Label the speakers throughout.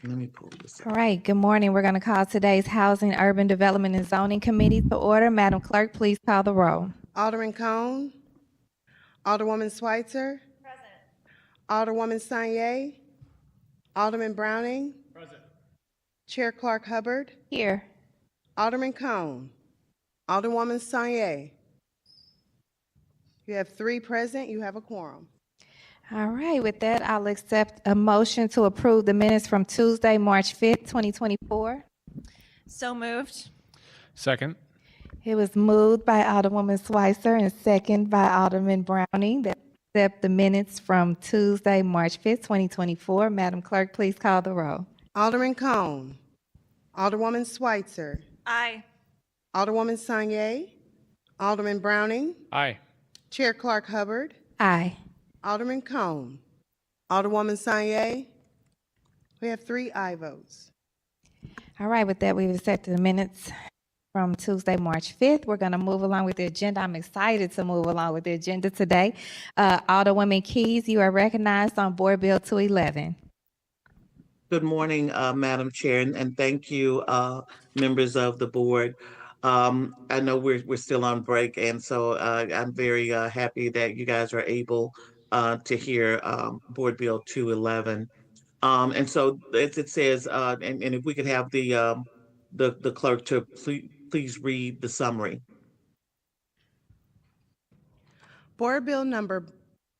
Speaker 1: Let me pull this
Speaker 2: All
Speaker 1: up.
Speaker 2: right, good morning. We're going to call today's Housing, Urban Development, and Zoning Committee to order. Madam Clerk, please call the roll.
Speaker 3: Alderman Cone. Alderwoman Schweitzer. Present. Alderwoman Sanye. Alderman Browning.
Speaker 4: Present.
Speaker 3: Chair Clark Hubbard.
Speaker 2: Here.
Speaker 3: Alderman Cone. Alderwoman Sanye. You have 3 present. You have a quorum.
Speaker 2: All right, with that, I'll accept a motion to approve the minutes from Tuesday, March 5th, 2024.
Speaker 5: So moved.
Speaker 4: Second.
Speaker 2: It was moved by Alderwoman Schweitzer and second by Alderman Browning that accept the minutes from Tuesday, March 5th, 2024. Madam Clerk, please call the roll.
Speaker 3: Alderman Cone. Alderwoman Schweitzer.
Speaker 5: Aye.
Speaker 3: Alderwoman Sanye. Alderman Browning.
Speaker 4: Aye.
Speaker 3: Chair Clark Hubbard.
Speaker 2: Aye.
Speaker 3: Alderman Cone. Alderwoman Sanye. We have 3 aye votes.
Speaker 2: All right, with that, we've accepted the minutes from Tuesday, March 5th. We're going to move along with the agenda. I'm excited to move along with the agenda today. Alderwoman Keys, you are recognized on Board Bill 211.
Speaker 1: Good morning, Madam Chair, and thank you, members of the board. I know we're still on break, and so I'm very happy that you guys are able to hear Board Bill 211. And so it says, and if we could have the clerk to please read the summary.
Speaker 3: Board Bill number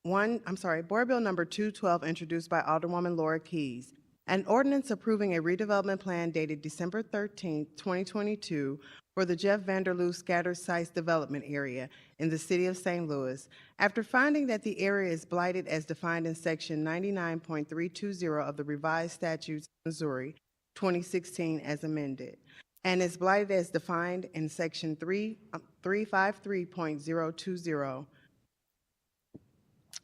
Speaker 3: 212, introduced by Alderwoman Laura Keys. An ordinance approving a redevelopment plan dated December 13, 2022 for the Jeff Vanderloo Scattered Sites Development Area in the City of St. Louis, after finding that the area is blighted as defined in Section 99.320 of the Revised Statutes of Missouri, 2016 as amended, and is blighted as defined in Section 353.020,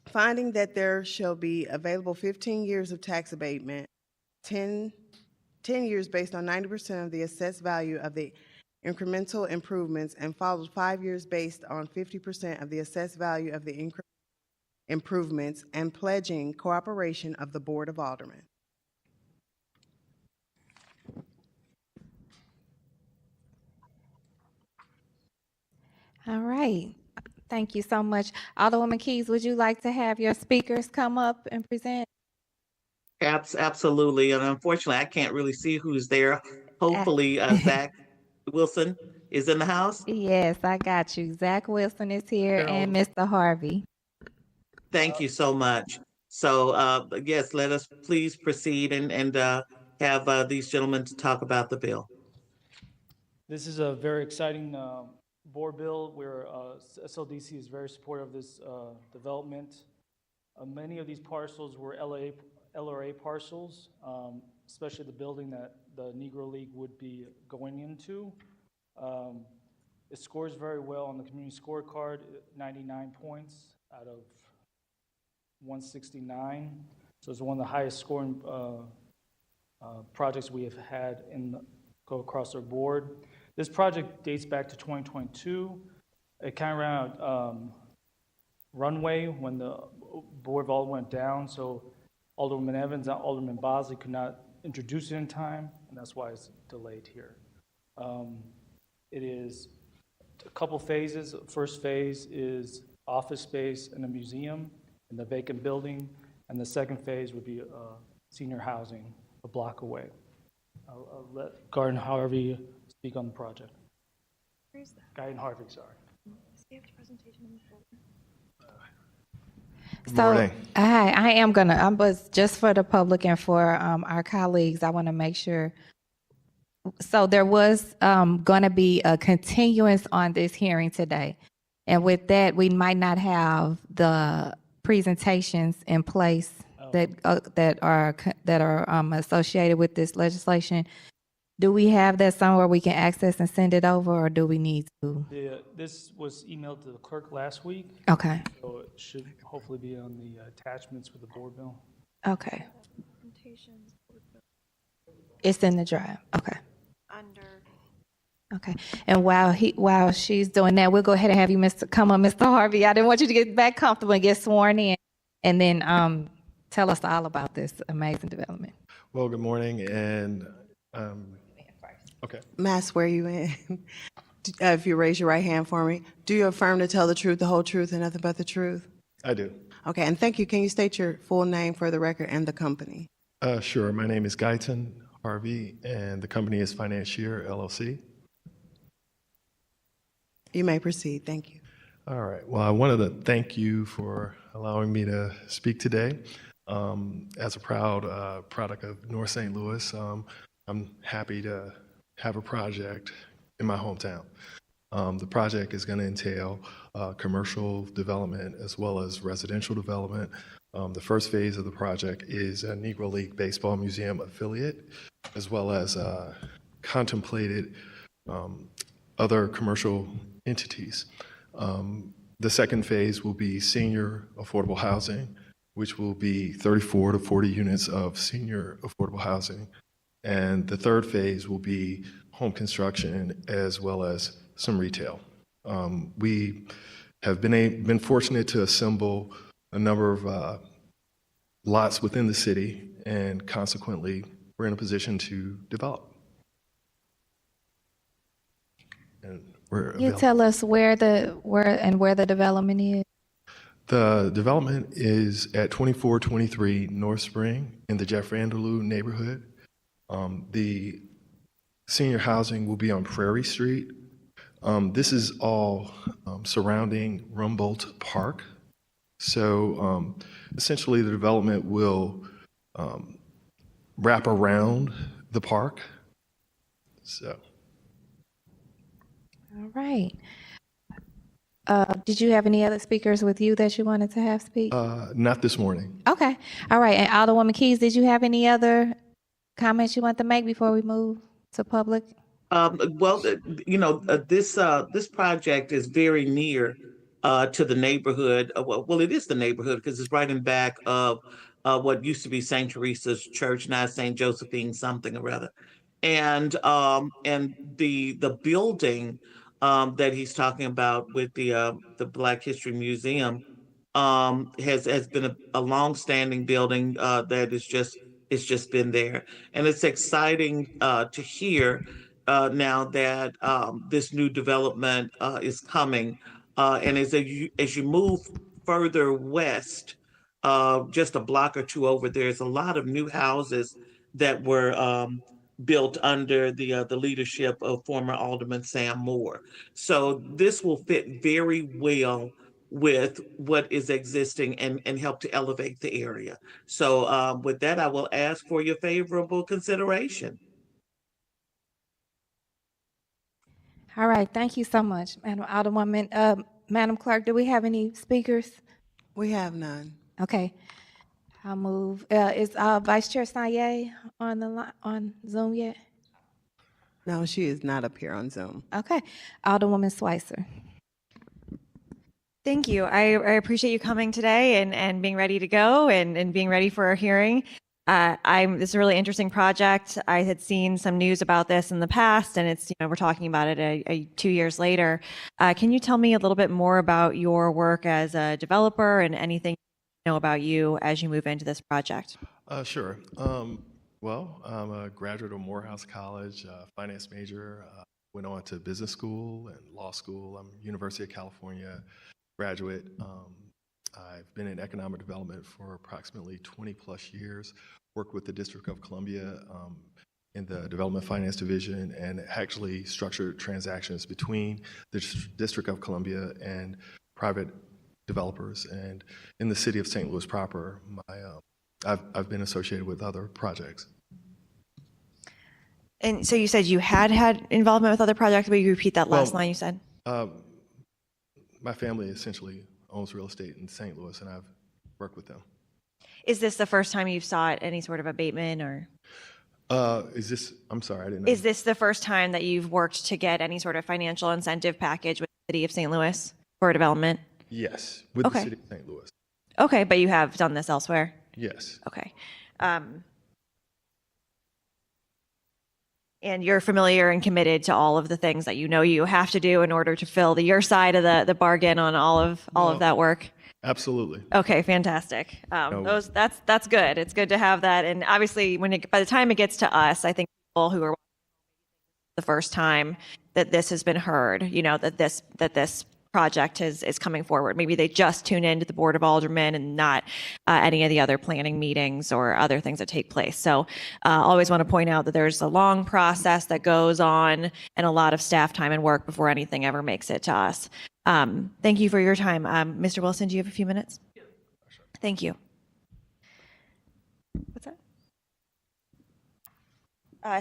Speaker 3: finding that there shall be available 15 years of tax abatement, 10 years based on 90% of the assessed value of the incremental improvements, and followed 5 years based on 50% of the assessed value of the improvements, and pledging cooperation of the Board of Aldermen.
Speaker 2: All right. Thank you so much. Alderwoman Keys, would you like to have your speakers come up and present?
Speaker 1: Absolutely, and unfortunately, I can't really see who's there. Hopefully, Zach Wilson is in the house.
Speaker 2: Yes, I got you. Zach Wilson is here and Mr. Harvey.
Speaker 1: Thank you so much. So, yes, let us please proceed and have these gentlemen to talk about the bill.
Speaker 4: This is a very exciting board bill where SLDC is very supportive of this development. Many of these parcels were LRA parcels, especially the building that the Negro League would be going into. It scores very well on the community scorecard, 99 points out of 169. So it's one of the highest scoring projects we have had go across our board. This project dates back to 2022. It kind of ran out runway when the Board of Aldermen went down, so Alderman Evans and Alderman Bosley could not introduce it in time, and that's why it's delayed here. It is a couple phases. First phase is office space and a museum in the vacant building, and the second phase would be senior housing a block away. I'll let Garden Harvey speak on the project.
Speaker 5: Where's that?
Speaker 4: Garden Harvey, sorry.
Speaker 5: Presentation in the folder.
Speaker 2: So I was just for the public and for our colleagues, I want to make sure. So there was going to be a continuance on this hearing today. And with that, we might not have the presentations in place that are associated with this legislation. Do we have that somewhere we can access and send it over, or do we need to?
Speaker 4: This was emailed to the clerk last week.
Speaker 2: Okay.
Speaker 4: So it should hopefully be on the attachments for the board bill.
Speaker 2: Okay. It's in the drive. Okay. Okay. And while she's doing that, we'll go ahead and have you come on, Mr. Harvey. I didn't want you to get back comfortable and get sworn in, and then tell us all about this amazing development.
Speaker 6: Well, good morning, and okay.
Speaker 3: May I swear you in? If you raise your right hand for me, do you affirm to tell the truth, the whole truth, and nothing but the truth?
Speaker 6: I do.
Speaker 3: Okay, and thank you. Can you state your full name for the record and the company?
Speaker 6: Sure. My name is Guyton Harvey, and the company is Financier LLC.
Speaker 3: You may proceed. Thank you.
Speaker 6: All right. Well, I wanted to thank you for allowing me to speak today. As a proud product of North St. Louis, I'm happy to have a project in my hometown. The project is going to entail commercial development as well as residential development. The first phase of the project is a Negro League Baseball Museum affiliate, as well as contemplated other commercial entities. The second phase will be senior affordable housing, which will be 34 to 40 units of senior affordable housing. And the third phase will be home construction as well as some retail. We have been fortunate to assemble a number of lots within the city, and consequently, we're in a position to develop. And we're
Speaker 2: You
Speaker 6: available.
Speaker 2: tell us where the development is?
Speaker 6: The development is at 2423 North Spring in the Jeff Vanderloo neighborhood. The senior housing will be on Prairie Street. This is all surrounding Rumboldt Park. So essentially the development will wrap around the park. So.
Speaker 2: All right. Did you have any other speakers with you that you wanted to have speak?
Speaker 6: Not this morning.
Speaker 2: Okay. All right. And Alderwoman Keys, did you have any other comments you want to make before we move to public?
Speaker 1: Well, this project is very near to the neighborhood. Well, it is the neighborhood because it's right in back of what used to be St. Teresa's Church, now St. Josephine something or other. And the building that he's talking about with the Black History Museum has been a long-standing building that it's just been there, and it's exciting to hear now that this new development is coming, and as you move further west, just a block or two over, there's a lot of new houses that were built under the leadership of former Alderman Sam Moore. So this will fit very well with what is existing and help to elevate the area. So with that, I will ask for your favorable consideration.
Speaker 2: All right. Thank you so much, Madam Alderwoman. Madam Clerk, do we have any speakers?
Speaker 3: We have none.
Speaker 2: Okay. I'll move. Is Vice Chair Sanye on Zoom yet?
Speaker 3: No, she is not up here on Zoom.
Speaker 2: Okay. Alderwoman Schweitzer.
Speaker 5: Thank you. I appreciate you coming today and being ready to go and being ready for our hearing. This is a really interesting project. I had seen some news about this in the past, and it's, we're talking about it 2 years later. Can you tell me a little bit more about your work as a developer and anything you know about you as you move into this project?
Speaker 6: Sure. Well, I'm a graduate of Morehouse College, finance major, went on to business school and law school. I'm University of California graduate. I've been in economic development for approximately 20 plus years, worked with the District of Columbia in the Development Finance Division, and actually structured transactions between the District of Columbia and private developers. And in the city of St. Louis proper, I've been associated with other projects.
Speaker 5: And so you said you had involvement with other projects, but you repeat that last line you said?
Speaker 6: My family essentially owns real estate in St. Louis, and I've worked with them.
Speaker 5: Is this the first time you've sought any sort of abatement, or?
Speaker 6: I'm sorry, I didn't know.
Speaker 5: Is this the first time that you've worked to get any sort of financial incentive package with the city of St. Louis for development?
Speaker 6: Yes, with the city of St. Louis.
Speaker 5: Okay, but you have done this elsewhere?
Speaker 6: Yes.
Speaker 5: Okay. And you're familiar and committed to all of the things that you have to do in order to fill your side of the bargain on all of that work?
Speaker 6: Absolutely.
Speaker 5: Okay, fantastic.
Speaker 6: No.
Speaker 5: That's good. It's good to have that. And obviously, by the time it gets to us, I think people who are the first time that this has been heard, that this project is coming forward. Maybe they just tune into the Board of Aldermen and not any of the other planning meetings or other things that take place. So always want to point out that there's a long process that goes on and a lot of staff time and work before anything ever makes it to us. Thank you for your time. Mr. Wilson, do you have a few minutes? Yeah, sure. Thank you. What's that?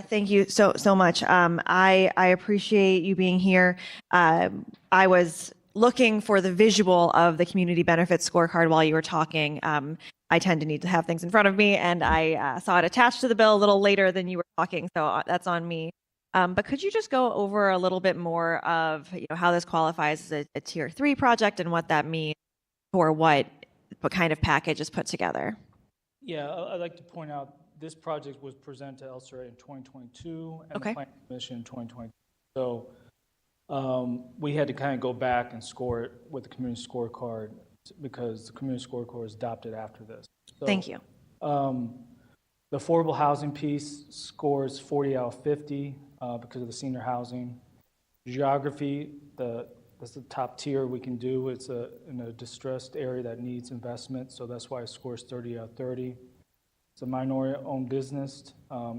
Speaker 5: Thank you so much. I appreciate you being here. I was looking for the visual of the community benefits scorecard while you were talking. I tend to need to have things in front of me, and I saw it attached to the bill a little later than you were talking, so that's on me. But could you just go over a little bit more of how this qualifies as a Tier 3 project and what that means for what kind of package is put together?
Speaker 4: Yeah, I'd like to point out this project was presented to LCRA in 2022 and
Speaker 5: Okay.
Speaker 4: the Planning Commission in 2022. So we had to kind of go back and score it with the community scorecard because the community scorecard was adopted after this. So,
Speaker 5: Thank you.
Speaker 4: the affordable housing piece scores 40 out of 50 because of the senior housing. Geography, that's the top tier we can do. It's in a distressed area that needs investment, so that's why it scores 30 out of 30. It's a minority-owned business,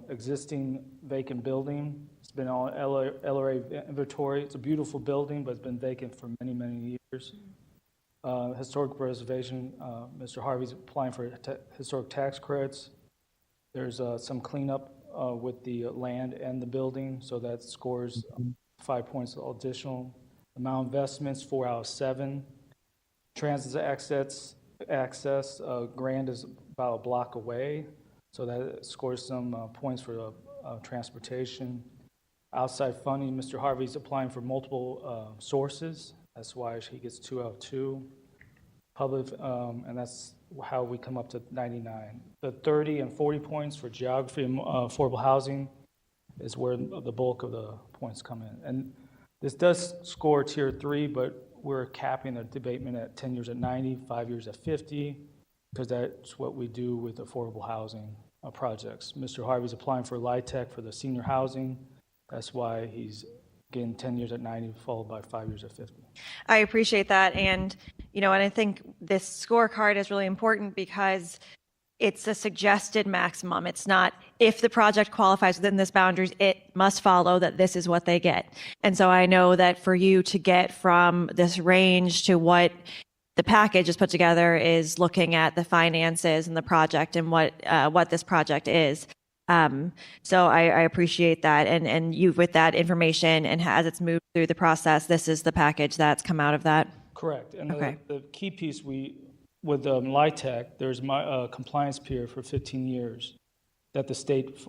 Speaker 4: existing vacant building. It's been on LRA inventory. It's a beautiful building, but it's been vacant for many, many years. Historic preservation, Mr. Harvey's applying for historic tax credits. There's some cleanup with the land and the building, so that scores 5 points additional. Amount of investments, 4 out of 7. Transit access, Grand is about a block away, so that scores some points for transportation. Outside funding, Mr. Harvey's applying for multiple sources. That's why he gets 2 out of 2. Public, and that's how we come up to 99. The 30 and 40 points for geography and affordable housing is where the bulk of the points come in. And this does score Tier 3, but we're capping the debatement at 10 years at 90, 5 years at 50, because that's what we do with affordable housing projects. Mr. Harvey's applying for LIHTC for the senior housing. That's why he's getting 10 years at 90, followed by 5 years at 50.
Speaker 5: I appreciate that. And I think this scorecard is really important because it's a suggested maximum. It's not if the project qualifies within this boundaries, it must follow that this is what they get. And so I know that for you to get from this range to what the package is put together is looking at the finances and the project and what this project is. So I appreciate that. And you, with that information and as it's moved through the process, this is the package that's come out of that.
Speaker 4: Correct. And
Speaker 5: Okay.
Speaker 4: the key piece with LIHTC, there's my compliance period for 15 years that the state,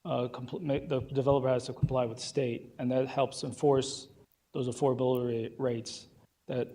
Speaker 4: the developer has to comply with the state, and that helps enforce those affordability rates that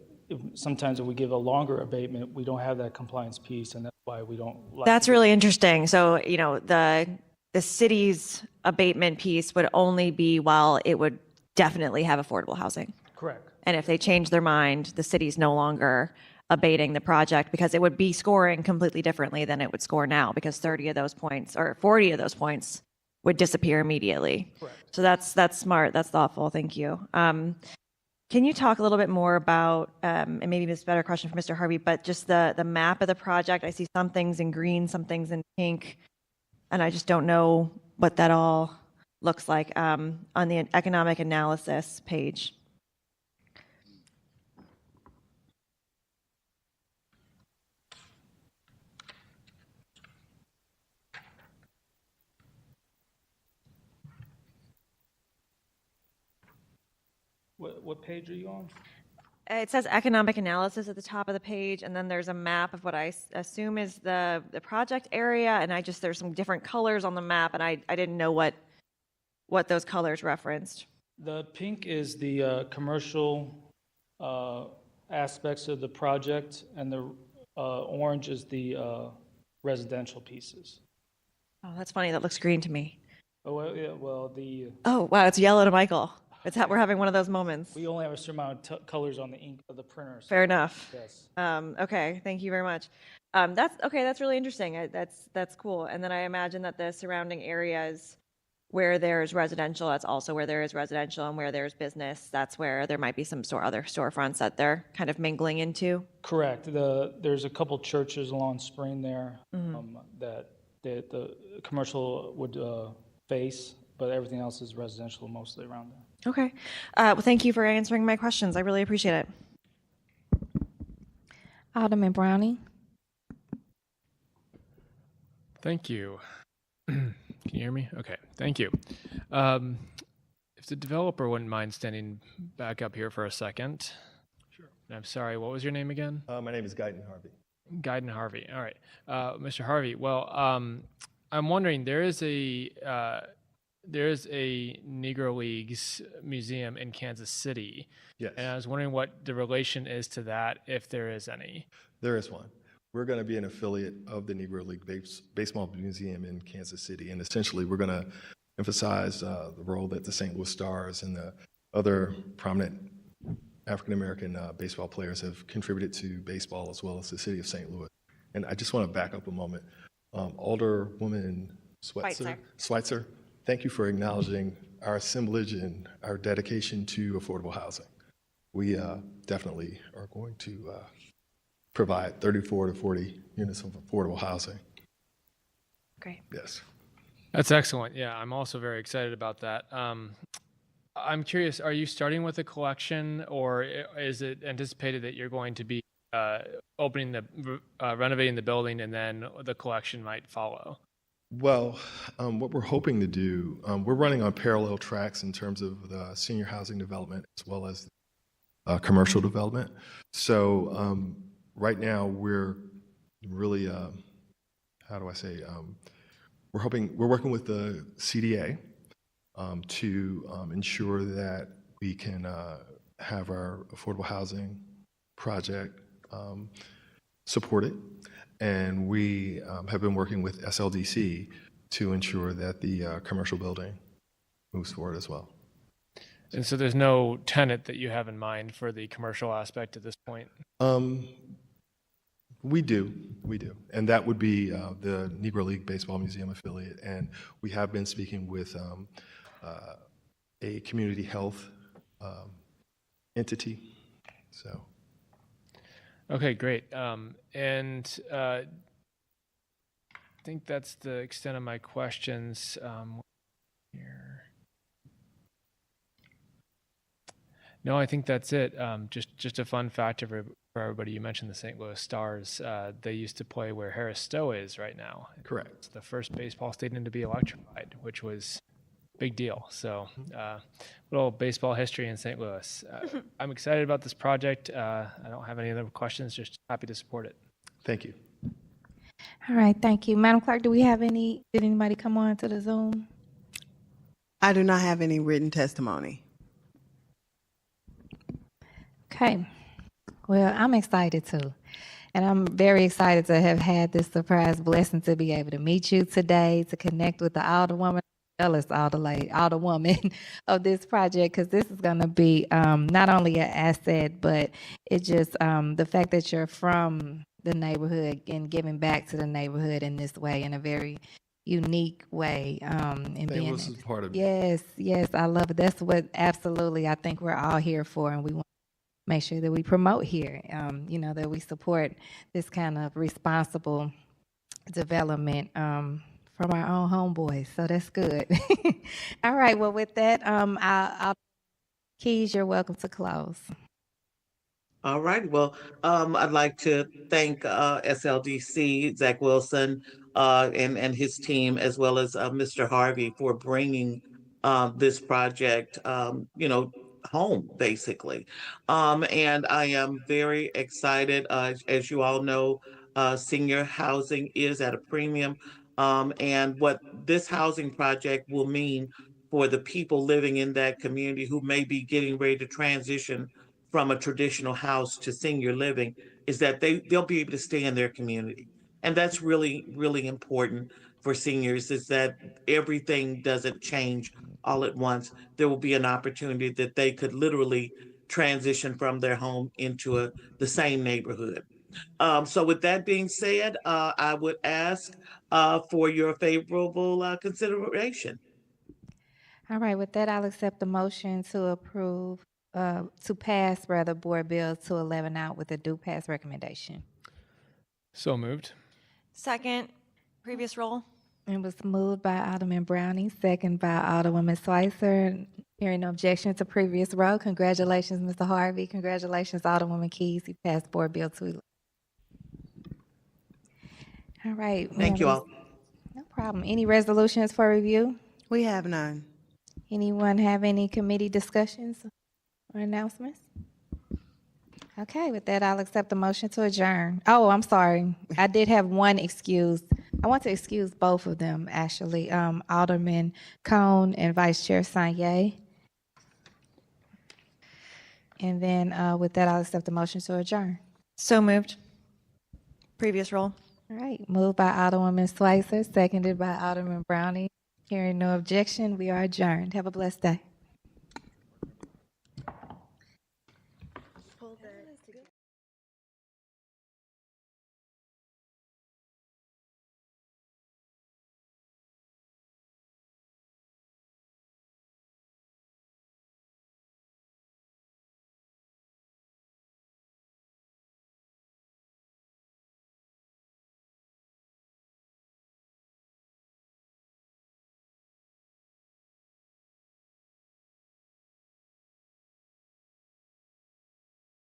Speaker 4: sometimes if we give a longer abatement, we don't have that compliance piece, and that's why we don't like.
Speaker 5: That's really interesting. So, the city's abatement piece would only be while it would definitely have affordable housing.
Speaker 4: Correct.
Speaker 5: And if they change their mind, the city's no longer abating the project because it would be scoring completely differently than it would score now because 30 of those points or 40 of those points would disappear immediately.
Speaker 4: Correct.
Speaker 5: So that's smart. That's thoughtful. Thank you. Can you talk a little bit more about, and maybe this is a better question for Mr. Harvey, but just the map of the project? I see some things in green, some things in pink, and I just don't know what that all looks like on the economic analysis page.
Speaker 4: What page are you on?
Speaker 5: It says economic analysis at the top of the page, and then there's a map of what I assume is the project area, and there's some different colors on the map, and I didn't know what those colors referenced.
Speaker 4: The pink is the commercial aspects of the project, and the orange is the residential pieces.
Speaker 5: Oh, that's funny. That looks green to me.
Speaker 4: Oh, well, yeah, well,
Speaker 5: Oh, wow, it's yellow to Michael. We're having one of those moments.
Speaker 4: We only have a certain amount of colors on the ink of the printer. So
Speaker 5: Fair enough.
Speaker 4: yes.
Speaker 5: Okay, thank you very much. That's okay. That's really interesting. That's cool. And then I imagine that the surrounding areas where there's residential, that's also where there is residential, and where there's business, that's where there might be some other storefronts that they're kind of mingling into.
Speaker 4: Correct. There's a couple churches along Spring there that the commercial would face, but everything else is residential mostly around there.
Speaker 5: Okay. Well, thank you for answering my questions. I really appreciate it.
Speaker 2: Alderman Browning.
Speaker 7: Thank you. Can you hear me? Okay, thank you. If the developer wouldn't mind standing back up here for a second. Sure. And I'm sorry, what was your name again?
Speaker 6: My name is Guyton Harvey.
Speaker 7: Guyton Harvey. All right. Mr. Harvey, well, I'm wondering, there is a Negro Leagues museum in Kansas City.
Speaker 6: Yes,
Speaker 7: And I was wondering what the relation is to that, if there is any.
Speaker 6: there is one. We're going to be an affiliate of the Negro League Baseball Museum in Kansas City, and essentially we're going to emphasize the role that the St. Louis Stars and the other prominent African-American baseball players have contributed to baseball, as well as the city of St. Louis. And I just want to back up a moment. Alderwoman Schweitzer, thank you for acknowledging our assemblage and our dedication to affordable housing. We definitely are going to provide 34 to 40 units of affordable housing.
Speaker 5: Great.
Speaker 6: Yes.
Speaker 7: That's excellent. Yeah, I'm also very excited about that. I'm curious, are you starting with a collection, or is it anticipated that you're going to be renovating the building and then the collection might follow?
Speaker 6: Well, what we're hoping to do, we're running on parallel tracks in terms of the senior housing development as well as commercial development. So right now we're really, how do I say, we're working with the CDA to ensure that we can have our affordable housing project supported. And we have been working with SLDC to ensure that the commercial building moves forward as well.
Speaker 7: And so there's no tenant that you have in mind for the commercial aspect at this point?
Speaker 6: We do. And that would be the Negro League Baseball Museum affiliate. And we have been speaking with a community health entity, so.
Speaker 7: Okay, great. And I think that's the extent of my questions here. No, I think that's it. Just a fun fact for everybody. You mentioned the St. Louis Stars. They used to play where Harris Stowe is right now.
Speaker 6: Correct.
Speaker 7: It's the first baseball stadium to be electrified, which was a big deal. So, little baseball history in St. Louis. I'm excited about this project. I don't have any other questions. Just happy to support it.
Speaker 6: Thank you.
Speaker 2: All right, thank you. Madam Clerk, did anybody come on to the Zoom?
Speaker 3: I do not have any written testimony.
Speaker 2: Okay. Well, I'm excited too. And I'm very excited to have had this surprise blessing to be able to meet you today, to connect with the alderwoman, alderwoman of this project, because this is going to be not only an asset, but it just the fact that you're from the neighborhood and giving back to the neighborhood in this way, in a very unique way.
Speaker 6: St. Louis is part of it.
Speaker 2: Yes, I love it. That's what absolutely I think we're all here for, and we want to make sure that we promote here, that we support this kind of responsible development from our own homeboys. So that's good. All right. Well, with that, I'll Keys, you're welcome to close.
Speaker 1: All right. Well, I'd like to thank SLDC, Zach Wilson, and his team, as well as Mr. Harvey, for bringing this project, home, basically. And I am very excited. As you all know, senior housing is at a premium. And what this housing project will mean for the people living in that community who may be getting ready to transition from a traditional house to senior living is that they'll be able to stay in their community. And that's really, really important for seniors, is that everything doesn't change all at once, there will be an opportunity that they could literally transition from their home into the same neighborhood. So with that being said, I would ask for your favorable consideration.
Speaker 2: All right, with that, I'll accept the motion to approve, to pass rather Board Bill 211 out with a due pass recommendation.
Speaker 7: So moved.
Speaker 5: Second, previous roll.
Speaker 2: It was moved by Alderman Browning, second by Alderwoman Schweitzer. Hearing no objection to previous roll, congratulations, Mr. Harvey. Congratulations, Alderwoman Keys. You passed Board Bill 211. All right. we
Speaker 1: Thank
Speaker 2: have
Speaker 1: you
Speaker 2: a-
Speaker 1: all.
Speaker 2: No problem. Any resolutions for review?
Speaker 3: We have none.
Speaker 2: Anyone have any committee discussions or announcements? Okay, with that, I'll accept the motion to adjourn. Oh, I'm sorry. I did have one excuse. I want to excuse both of them, actually. Alderman Cone and Vice Chair Sanye. And then with that, I'll accept the motion to adjourn.
Speaker 5: So moved. Previous roll.
Speaker 2: All right, moved by Alderwoman Schweitzer, seconded by Alderman Browning. Hearing no objection, we are adjourned. Have a blessed day.